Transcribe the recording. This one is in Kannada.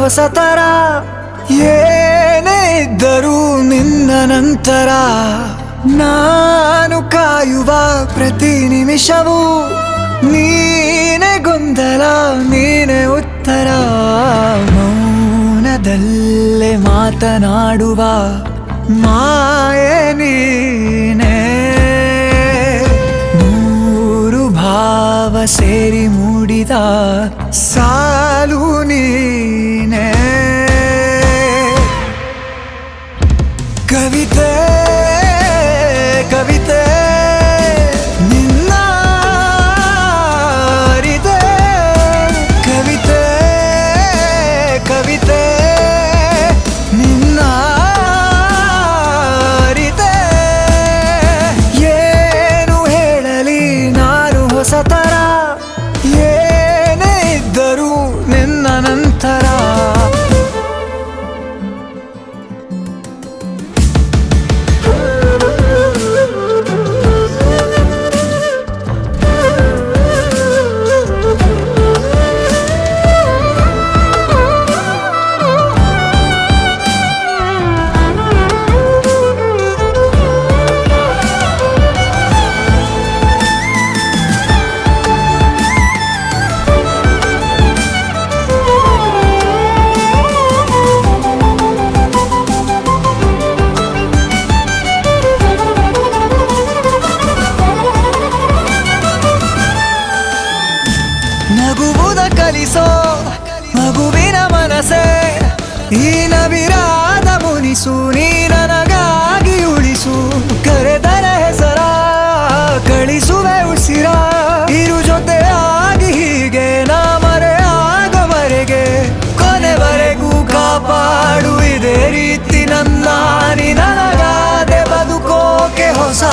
ಹೊಸತರ ಏನೇ ಇದ್ದರೂ ನಿನ್ನ ನಂತರ ನಾನು ಕಾಯುವ ಪ್ರತಿ ನಿಮಿಷವೂ ನೀನೆ ಗೊಂದಲ ನೀನೆ ಉತ್ತರ ಮೌನದಲ್ಲೇ ಮಾತನಾಡುವ ಮಾಯೆ ನೀನೆ ನೂರು ಭಾವ ಸೇರಿ ಮೂಡಿದ ಸಾಲು ನೀನೆ ಕವಿತೆ ಕವಿತೆ ನಿನ್ನ ಅರಿತೆ ಕವಿತೆ ಕವಿತೆ ನಿನ್ನ ಅರಿತೆ ಏನು ಹೇಳಲಿ ನಾನು ಹೊಸತರ ಏನೇ ಇದ್ದರೂ ನಿನ್ನ ನಂತರ ನಗುವುದ ಕಲಿಸೋ ಮಗುವಿನ ಮನಸೆ ಈ ನವಿರಾದ ಮುನಿಸು ನೀ ನನಗಾಗಿ ಉಳಿಸು ಕರೆದರೆ ಹೆಸರ ಕಳಿಸುವೆ ಉಸಿರ ಇರು ಜೊತೆಯಾಗಿ ಹೀಗೆ ನಾ ಮರೆಯಾಗವರೆಗೆ ಕೊನೆವರೆಗೂ ಕಾಪಾಡು ಇದೇ ರೀತಿ ನನ್ನ ನೀ ನನಗಾದೆ ಬದುಕೋಕೆ ಹೊಸ